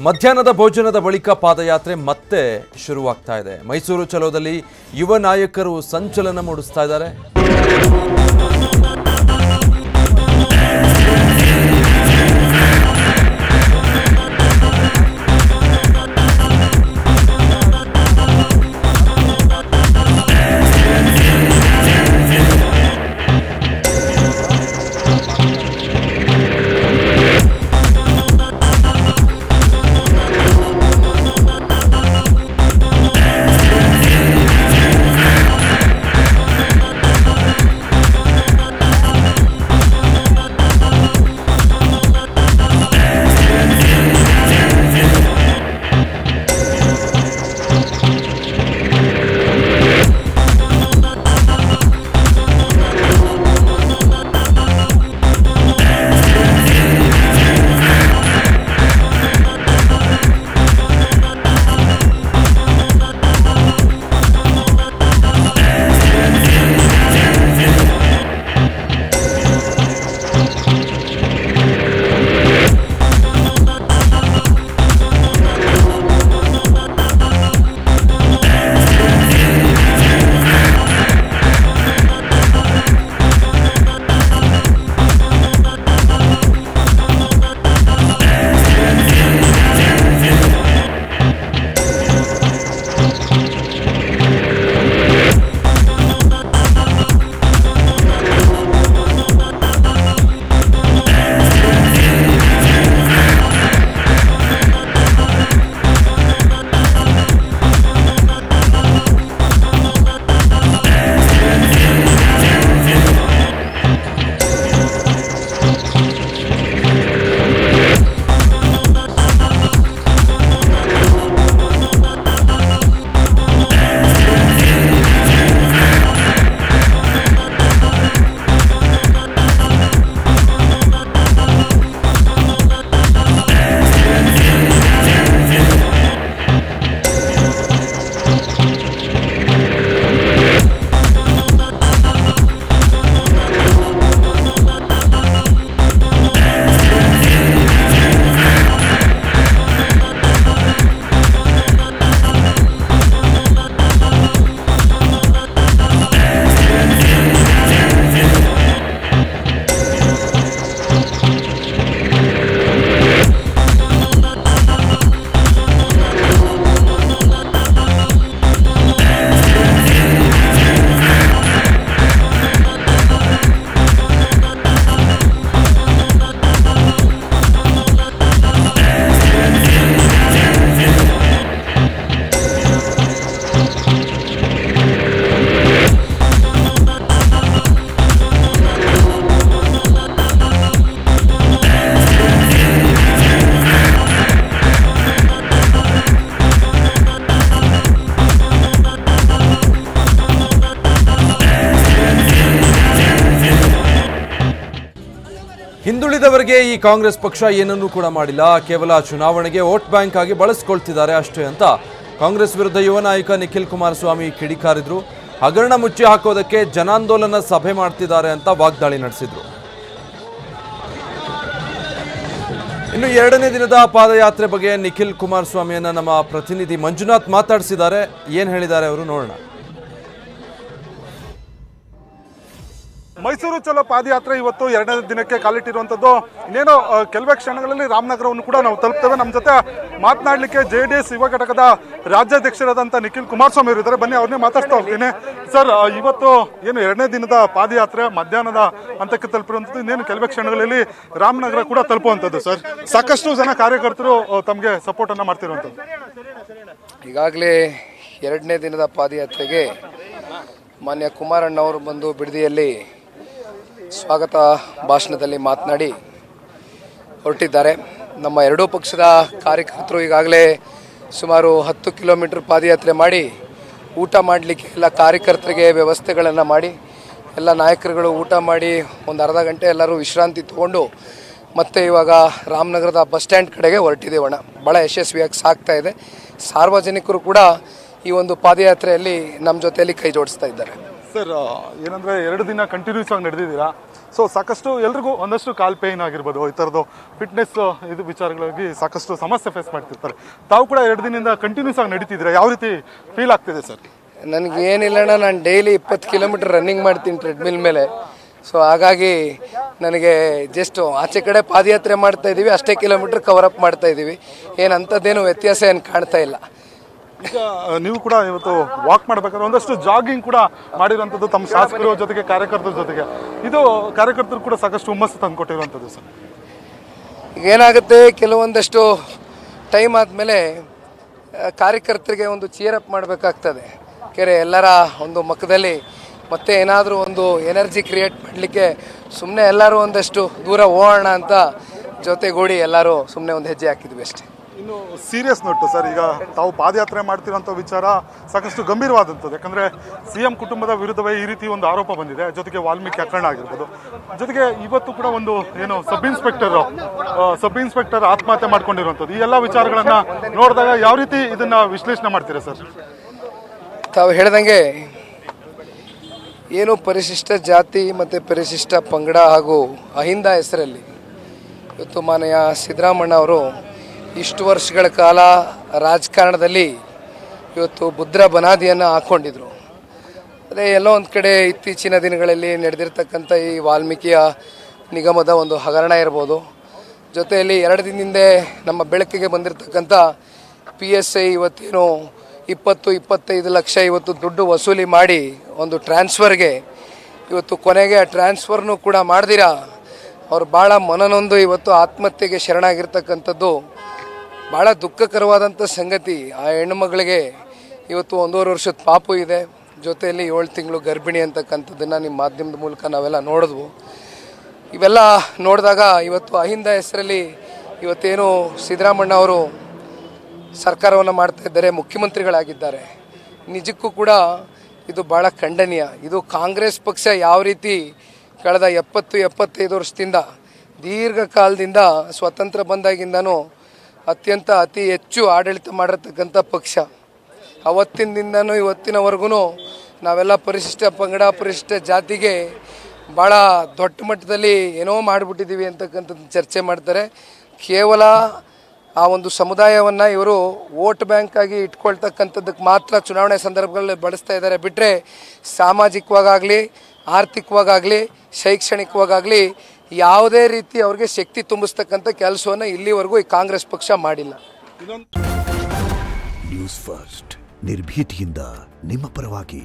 ಮಧ್ಯಾಹ್ನದ ಭೋಜನದ ಬಳಿಕ ಪಾದಯಾತ್ರೆ ಮತ್ತೆ ಶುರುವಾಗ್ತಾ ಇದೆ. ಮೈಸೂರು ಚಲೋದಲ್ಲಿ ಯುವ ನಾಯಕರು ಸಂಚಲನ ಮೂಡಿಸ್ತಾ ಇದ್ದಾರೆ. ಹಿಂದುಳಿದವರಿಗೆ ಈ ಕಾಂಗ್ರೆಸ್ ಪಕ್ಷ ಏನನ್ನೂ ಕೂಡ ಮಾಡಿಲ್ಲ, ಕೇವಲ ಚುನಾವಣೆಗೆ ವೋಟ್ ಬ್ಯಾಂಕ್ ಆಗಿ ಬಳಸಿಕೊಳ್ತಿದ್ದಾರೆ ಅಷ್ಟೇ ಅಂತ ಕಾಂಗ್ರೆಸ್ ವಿರುದ್ಧ ಯುವ ನಾಯಕ ನಿಖಿಲ್ ಕುಮಾರಸ್ವಾಮಿ ಕಿಡಿಕಾರಿದ್ರು. ಹಗರಣ ಮುಚ್ಚಿ ಹಾಕೋದಕ್ಕೆ ಜನಾಂದೋಲನ ಸಭೆ ಮಾಡ್ತಿದ್ದಾರೆ ಅಂತ ವಾಗ್ದಾಳಿ ನಡೆಸಿದ್ರು. ಇನ್ನು ಎರಡನೇ ದಿನದ ಪಾದಯಾತ್ರೆ ಬಗ್ಗೆ ನಿಖಿಲ್ ಕುಮಾರಸ್ವಾಮಿಯನ್ನ ನಮ್ಮ ಪ್ರತಿನಿಧಿ ಮಂಜುನಾಥ್ ಮಾತಾಡಿಸಿದ್ದಾರೆ. ಏನು ಹೇಳಿದ್ದಾರೆ ಅವರು ನೋಡೋಣ. ಮೈಸೂರು ಚಲೋ ಪಾದಯಾತ್ರೆ ಇವತ್ತು ಎರಡನೇ ದಿನಕ್ಕೆ ಕಾಲಿಟ್ಟಿರುವಂತದ್ದು. ಇನ್ನೇನು ಕೆಲವೇ ಕ್ಷಣಗಳಲ್ಲಿ ರಾಮನಗರವನ್ನು ಕೂಡ ನಾವು ತಲುಪ್ತೇವೆ. ನಮ್ಮ ಜೊತೆ ಮಾತನಾಡಲಿಕ್ಕೆ JDS ಯುವ ಘಟಕದ ರಾಜ್ಯಾಧ್ಯಕ್ಷರಾದಂಥ ನಿಖಿಲ್ ಕುಮಾರಸ್ವಾಮಿ ಅವರು ಇದ್ದಾರೆ. ಬನ್ನಿ ಅವ್ರನ್ನೇ ಮಾತಾಡ್ತಾ ಹೋಗ್ತೀನಿ. ಸರ್, ಇವತ್ತು ಏನು ಎರಡನೇ ದಿನದ ಪಾದಯಾತ್ರೆ ಮಧ್ಯಾಹ್ನದ ಹಂತಕ್ಕೆ ತಲುಪಿರುವಂಥದ್ದು, ಇನ್ನೇನು ಕೆಲವೇ ಕ್ಷಣಗಳಲ್ಲಿ ರಾಮನಗರ ಕೂಡ ತಲುಪುವಂಥದ್ದು. ಸರ್, ಸಾಕಷ್ಟು ಜನ ಕಾರ್ಯಕರ್ತರು ತಮಗೆ ಸಪೋರ್ಟ್ ಅನ್ನ ಮಾಡ್ತಿರುವಂಥದ್ದು. ಈಗಾಗಲೇ ಎರಡನೇ ದಿನದ ಪಾದಯಾತ್ರೆಗೆ ಮಾನ್ಯ ಕುಮಾರಣ್ಣವರು ಬಂದು ಬಿಡದಿಯಲ್ಲಿ ಸ್ವಾಗತ ಭಾಷಣದಲ್ಲಿ ಮಾತನಾಡಿ ಹೊರಟಿದ್ದಾರೆ. ನಮ್ಮ ಎರಡೂ ಪಕ್ಷದ ಕಾರ್ಯಕರ್ತರು ಈಗಾಗಲೇ ಸುಮಾರು 10 ಕಿಲೋಮೀಟರ್ ಪಾದಯಾತ್ರೆ ಮಾಡಿ ಊಟ ಮಾಡಲಿಕ್ಕೆ ಎಲ್ಲ ಕಾರ್ಯಕರ್ತರಿಗೆ ವ್ಯವಸ್ಥೆಗಳನ್ನು ಮಾಡಿ ಎಲ್ಲ ನಾಯಕರುಗಳು ಊಟ ಮಾಡಿ ಒಂದು ಅರ್ಧ ಗಂಟೆ ಎಲ್ಲರೂ ವಿಶ್ರಾಂತಿ ತಗೊಂಡು ಮತ್ತೆ ಇವಾಗ ರಾಮನಗರದ ಬಸ್ ಸ್ಟ್ಯಾಂಡ್ ಕಡೆಗೆ ಹೊರಟಿದ್ದೇವಣ್ಣ. ಭಾಳ ಯಶಸ್ವಿಯಾಗಿ ಸಾಗ್ತಾ ಇದೆ. ಸಾರ್ವಜನಿಕರು ಕೂಡ ಈ ಒಂದು ಪಾದಯಾತ್ರೆಯಲ್ಲಿ ನಮ್ಮ ಜೊತೆಯಲ್ಲಿ ಕೈ ಜೋಡಿಸ್ತಾ ಇದ್ದಾರೆ. ಸರ್, ಏನಂದ್ರೆ 2 ದಿನ ಕಂಟಿನ್ಯೂಸ್ ಆಗಿ ನಡೆದಿದ್ದೀರಾ. ಸೊ ಸಾಕಷ್ಟು ಎಲ್ರಿಗೂ ಒಂದಷ್ಟು ಕಾಲ್ ಪೇಯ್ನ್ ಆಗಿರ್ಬೋದು, ಈ ಥರದ್ದು ಫಿಟ್ನೆಸ್ ಇದು ವಿಚಾರಗಳಾಗಿ ಸಾಕಷ್ಟು ಸಮಸ್ಯೆ ಫೇಸ್ ಮಾಡ್ತಿರ್ತಾರೆ. ತಾವು ಕೂಡ 2 ದಿನದಿಂದ ಕಂಟಿನ್ಯೂಸ್ ಆಗಿ ನಡೀತಿದ್ರೆ ಯಾವ ರೀತಿ ಫೀಲ್ ಆಗ್ತಿದೆ ಸರ್? ನನಗೆ ಏನಿಲ್ಲ ಅಣ್ಣ, ನಾನು ಡೈಲಿ 20 ಕಿಲೋಮೀಟರ್ ರನ್ನಿಂಗ್ ಮಾಡ್ತೀನಿ ಟ್ರೆಡ್ಮಿಲ್ ಮೇಲೆ. ಸೊ ಹಾಗಾಗಿ ನನಗೆ ಜಸ್ಟ್ ಆಚೆ ಕಡೆ ಪಾದಯಾತ್ರೆ ಮಾಡ್ತಾ ಇದ್ದೀವಿ, ಅಷ್ಟೇ ಕಿಲೋಮೀಟರ್ ಕವರ್ ಅಪ್ ಮಾಡ್ತಾ ಇದ್ದೀವಿ. ಅಂಥದ್ದೇನು ವ್ಯತ್ಯಾಸ ಏನು ಕಾಣ್ತಾ ಇಲ್ಲ. ಈಗ ನೀವು ಕೂಡ ಇವತ್ತು ವಾಕ್ ಮಾಡಬೇಕಾದ್ರೆ ಒಂದಷ್ಟು ಜಾಗಿಂಗ್ ಕೂಡ ಮಾಡಿರುವಂಥದ್ದು ತಮ್ಮ ಶಾಸಕರ ಜೊತೆಗೆ ಕಾರ್ಯಕರ್ತರ ಜೊತೆಗೆ, ಇದು ಕಾರ್ಯಕರ್ತರು ಕೂಡ ಸಾಕಷ್ಟು ಹುಮ್ಮಸ್ಸು ತಂದುಕೊಟ್ಟಿರುವಂಥದ್ದು ಸರ್. ಈಗ ಏನಾಗುತ್ತೆ, ಕೆಲವೊಂದಷ್ಟು ಟೈಮ್ ಆದಮೇಲೆ ಕಾರ್ಯಕರ್ತರಿಗೆ ಒಂದು ಚೀರ್ ಅಪ್ ಮಾಡಬೇಕಾಗ್ತದೆ. ಎಲ್ಲರ ಒಂದು ಮುಖದಲ್ಲಿ ಮತ್ತೆ ಏನಾದರೂ ಒಂದು ಎನರ್ಜಿ ಕ್ರಿಯೇಟ್ ಮಾಡಲಿಕ್ಕೆ ಸುಮ್ಮನೆ ಎಲ್ಲರೂ ಒಂದಷ್ಟು ದೂರ ಹೋಗೋಣ ಅಂತ ಜೊತೆಗೂಡಿ ಎಲ್ಲರೂ ಸುಮ್ಮನೆ ಒಂದು ಹೆಜ್ಜೆ ಹಾಕಿದ್ವಿ ಅಷ್ಟೇ. ಇನ್ನು ಸೀರಿಯಸ್ ನೋಟು ಸರ್, ಈಗ ತಾವು ಪಾದಯಾತ್ರೆ ಮಾಡ್ತಿರೋಂಥ ವಿಚಾರ ಸಾಕಷ್ಟು ಗಂಭೀರವಾದಂಥದ್ದು. ಯಾಕಂದರೆ CM ಕುಟುಂಬದ ವಿರುದ್ಧವೇ ಈ ರೀತಿ ಒಂದು ಆರೋಪ ಬಂದಿದೆ. ಜೊತೆಗೆ ವಾಲ್ಮೀಕಿ ಹಗರಣ ಆಗಿರ್ಬೋದು, ಜೊತೆಗೆ ಇವತ್ತು ಕೂಡ ಒಂದು ಏನು ಸಬ್ ಇನ್ಸ್ಪೆಕ್ಟರ್ ಆತ್ಮಹತ್ಯೆ ಮಾಡ್ಕೊಂಡಿರುವಂಥದ್ದು, ಈ ಎಲ್ಲ ವಿಚಾರಗಳನ್ನು ನೋಡಿದಾಗ ಯಾವ ರೀತಿ ಇದನ್ನು ವಿಶ್ಲೇಷಣೆ ಮಾಡ್ತೀರಾ ಸರ್? ತಾವು ಹೇಳ್ದಂಗೆ ಏನು ಪರಿಶಿಷ್ಟ ಜಾತಿ ಮತ್ತು ಪರಿಶಿಷ್ಟ ಪಂಗಡ ಹಾಗೂ ಅಹಿಂದ ಹೆಸರಲ್ಲಿ ಇವತ್ತು ಮಾನ್ಯ ಸಿದ್ದರಾಮಣ್ಣ ಅವರು ಇಷ್ಟು ವರ್ಷಗಳ ಕಾಲ ರಾಜಕಾರಣದಲ್ಲಿ ಇವತ್ತು ಭದ್ರ ಬನಾದಿಯನ್ನು ಹಾಕ್ಕೊಂಡಿದ್ರು. ಅದೇ ಎಲ್ಲೋ ಒಂದು ಕಡೆ ಇತ್ತೀಚಿನ ದಿನಗಳಲ್ಲಿ ನಡೆದಿರ್ತಕ್ಕಂಥ ಈ ವಾಲ್ಮೀಕಿಯ ನಿಗಮದ ಒಂದು ಹಗರಣ ಇರ್ಬೋದು, ಜೊತೆಯಲ್ಲಿ 2 ದಿನದಿಂದ ನಮ್ಮ ಬೆಳಕಿಗೆ ಬಂದಿರತಕ್ಕಂಥ PSI ಇವತ್ತೇನು 20-25 ಲಕ್ಷ ಇವತ್ತು ದುಡ್ಡು ವಸೂಲಿ ಮಾಡಿ ಒಂದು ಟ್ರಾನ್ಸ್ಫರ್ಗೆ ಇವತ್ತು ಕೊನೆಗೆ ಆ ಟ್ರಾನ್ಸ್ಫರ್ನೂ ಕೂಡ ಮಾಡ್ದಿರಾ ಅವ್ರು ಭಾಳ ಮನನೊಂದು ಇವತ್ತು ಆತ್ಮಹತ್ಯೆಗೆ ಶರಣಾಗಿರ್ತಕ್ಕಂಥದ್ದು ಭಾಳ ದುಃಖಕರವಾದಂಥ ಸಂಗತಿ. ಆ ಹೆಣ್ಣುಮಗಳಿಗೆ ಇವತ್ತು 1.5 ವರ್ಷದ ಪಾಪು ಇದೆ, ಜೊತೆಯಲ್ಲಿ 7 ತಿಂಗಳು ಗರ್ಭಿಣಿ ಅಂತಕ್ಕಂಥದ್ದನ್ನು ನಿಮ್ಮ ಮಾಧ್ಯಮದ ಮೂಲಕ ನಾವೆಲ್ಲ ನೋಡಿದ್ವು. ಇವೆಲ್ಲ ನೋಡಿದಾಗ ಇವತ್ತು ಅಹಿಂದ ಹೆಸರಲ್ಲಿ ಇವತ್ತೇನು ಸಿದ್ದರಾಮಣ್ಣ ಅವರು ಸರ್ಕಾರವನ್ನು ಮಾಡ್ತಾ ಇದ್ದಾರೆ, ಮುಖ್ಯಮಂತ್ರಿಗಳಾಗಿದ್ದಾರೆ. ನಿಜಕ್ಕೂ ಕೂಡ ಇದು ಭಾಳ ಖಂಡನೀಯ. ಇದು ಕಾಂಗ್ರೆಸ್ ಪಕ್ಷ ಯಾವ ರೀತಿ ಕಳೆದ 70-75 ವರ್ಷದಿಂದ ದೀರ್ಘಕಾಲದಿಂದ ಸ್ವತಂತ್ರ ಬಂದಾಗಿಂದನೂ ಅತಿ ಹೆಚ್ಚು ಆಡಳಿತ ಮಾಡಿರ್ತಕ್ಕಂಥ ಪಕ್ಷ. ಅವತ್ತಿನಿಂದನೂ ಇವತ್ತಿನವರೆಗೂ ನಾವೆಲ್ಲ ಪರಿಶಿಷ್ಟ ಪಂಗಡ ಪರಿಶಿಷ್ಟ ಜಾತಿಗೆ ಭಾಳ ದೊಡ್ಡ ಮಟ್ಟದಲ್ಲಿ ಏನೋ ಮಾಡಿಬಿಟ್ಟಿದ್ದೀವಿ ಅಂತಕ್ಕಂಥದ್ದು ಚರ್ಚೆ ಮಾಡ್ತಾರೆ. ಕೇವಲ ಆ ಒಂದು ಸಮುದಾಯವನ್ನು ಇವರು ವೋಟ್ ಬ್ಯಾಂಕ್ ಆಗಿ ಇಟ್ಕೊಳ್ತಕ್ಕಂಥದ್ದಕ್ಕೆ ಮಾತ್ರ ಚುನಾವಣೆ ಸಂದರ್ಭಗಳಲ್ಲಿ ಬಳಸ್ತಾ ಇದ್ದಾರೆ. ಬಿಟ್ಟರೆ ಸಾಮಾಜಿಕವಾಗಲಿ, ಆರ್ಥಿಕವಾಗಲಿ, ಶೈಕ್ಷಣಿಕವಾಗಲಿ ಯಾವುದೇ ರೀತಿ ಅವ್ರಿಗೆ ಶಕ್ತಿ ತುಂಬಿಸ್ತಕ್ಕಂಥ ಕೆಲಸವನ್ನು ಇಲ್ಲಿವರೆಗೂ ಈ ಕಾಂಗ್ರೆಸ್ ಪಕ್ಷ ಮಾಡಿಲ್ಲ. ನ್ಯೂಸ್ ಫಸ್ಟ್ ನಿರ್ಭೀತಿಯಿಂದ ನಿಮ್ಮ ಪರವಾಗಿ.